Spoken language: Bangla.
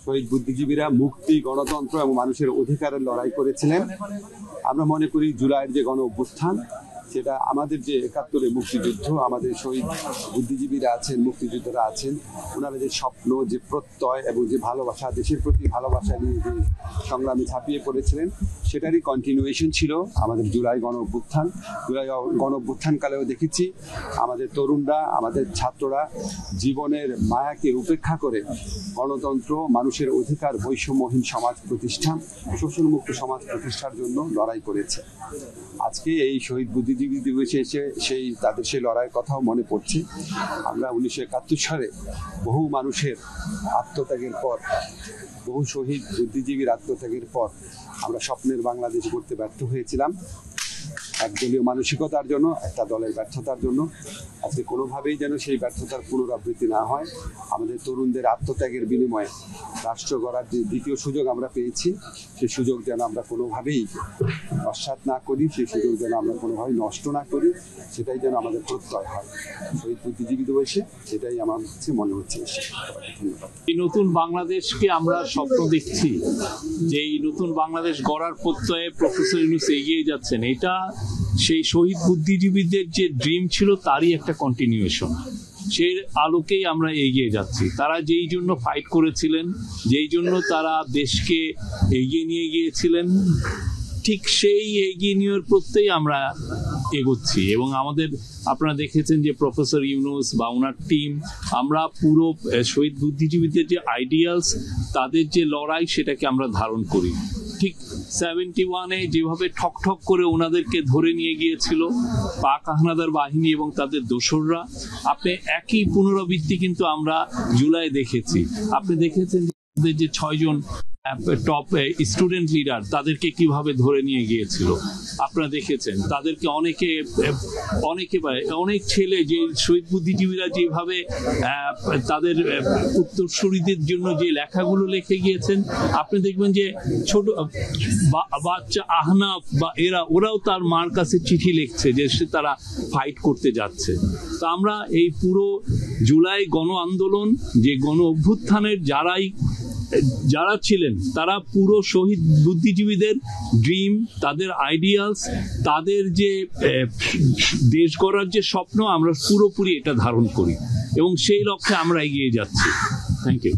শহীদ বুদ্ধিজীবীরা মুক্তি, গণতন্ত্র এবং মানুষের অধিকারের লড়াই করেছিলেন। আমরা মনে করি জুলাইয়ের যে গণ অভ্যুত্থান, সেটা আমাদের যে ৭১ মুক্তিযুদ্ধ, আমাদের শহীদ বুদ্ধিজীবীরা আছেন, মুক্তিযোদ্ধারা আছেন, ওনারা যে স্বপ্ন, যে প্রত্যয় এবং যে ভালোবাসা, দেশের প্রতি ভালোবাসা নিয়ে যে সংগ্রামে ঝাঁপিয়ে পড়েছিলেন, সেটারই কন্টিনিউয়েশন ছিল আমাদের জুলাই গণ অভ্যুত্থান। জুলাই গণ অভ্যুত্থানকালেও দেখেছি আমাদের তরুণরা, আমাদের ছাত্ররা জীবনের মায়াকে উপেক্ষা করে গণতন্ত্র, মানুষের অধিকার, বৈষম্যহীন সমাজ প্রতিষ্ঠা, শোষণমুক্ত সমাজ প্রতিষ্ঠার জন্য লড়াই করেছে। আজকে এই শহীদ বুদ্ধিজীবী দিবসে এসে তাদের সেই লড়াইয়ের কথাও মনে পড়ছে। আমরা 1971 সালে বহু মানুষের আত্মত্যাগের পর, বহু শহীদ বুদ্ধিজীবীর আত্মত্যাগের পর আমরা স্বপ্নের বাংলাদেশ গড়তে ব্যর্থ হয়েছিলাম, একদলীয় মানসিকতার জন্য, একটা দলের ব্যর্থতার জন্য। আজকে কোনোভাবেই যেন সেই ব্যর্থতার পুনরাবৃত্তি না হয়। আমাদের তরুণদের আত্মত্যাগের বিনিময়ে রাষ্ট্র গড়ার যে দ্বিতীয় সুযোগ আমরা পেয়েছি, সেই সুযোগ যেন আমরা কোনোভাবেই নস্যাৎ না করি, সেই সুযোগ যেন আমরা কোনোভাবেই নষ্ট না করি, সেটাই যেন আমাদের প্রত্যয় হয় শহীদ বুদ্ধিজীবী দিবসে। সেটাই আমার কাছে মনে হচ্ছে। ধন্যবাদ। এই নতুন বাংলাদেশকে আমরা স্বপ্ন দেখছি, যে এই নতুন বাংলাদেশ গড়ার প্রত্যয়ে প্রফেসর ইউনূস এগিয়ে যাচ্ছেন, এটা সেই শহীদ বুদ্ধিজীবীদের যে ড্রিম ছিল তারই একটা কন্টিনিউয়েশন। সেই আলোকেই আমরা এগিয়ে যাচ্ছি। তারা যেই জন্য ফাইট করেছিলেন, যেই জন্য তারা দেশকে এগিয়ে নিয়ে গিয়েছিলেন, ঠিক সেই এগিয়ে নেওয়ার প্রত্যেই আমরা এগোচ্ছি। এবং আমাদের, আপনারা দেখেছেন যে প্রফেসর ইউনূস বা ওনার টিম, আমরা পুরো শহীদ বুদ্ধিজীবীদের যে আইডিয়ালস, তাদের যে লড়াই, সেটাকে আমরা ধারণ করি। ঠিক 71-এ যেভাবে ঠক করে ওনাদেরকে ধরে নিয়ে গিয়েছিল পাক হানাদার বাহিনী এবং তাদের দোসররা, আপনি একই পুনরাবৃত্তি কিন্তু আমরা জুলাই দেখেছি। আপনি দেখেছেন যে 6 জন টপ স্টুডেন্ট লিডার, তাদেরকে কিভাবে ধরে নিয়ে গিয়েছিল। আপনারা দেখেছেন তাদেরকে অনেক ছেলে, যে শহীদ বুদ্ধিজীবীরা যেভাবে তাদের উত্তরসূরিদের জন্য যে লেখাগুলো লিখে গিয়েছেন, আপনি দেখবেন যে ছোট বাচ্চা আহনাফ বা ওরাও তার মার কাছে চিঠি লিখছে যে তারা ফাইট করতে যাচ্ছে। তো আমরা এই পুরো জুলাই গণ আন্দোলন, যে গণ অভ্যুত্থানের যারা ছিলেন, তারা পুরো শহীদ বুদ্ধিজীবীদের ড্রিম, তাদের আইডিয়ালস, তাদের যে দেশ গড়ার যে স্বপ্ন, আমরা পুরোপুরি এটা ধারণ করি এবং সেই লক্ষ্যে আমরা এগিয়ে যাচ্ছি। Thank you.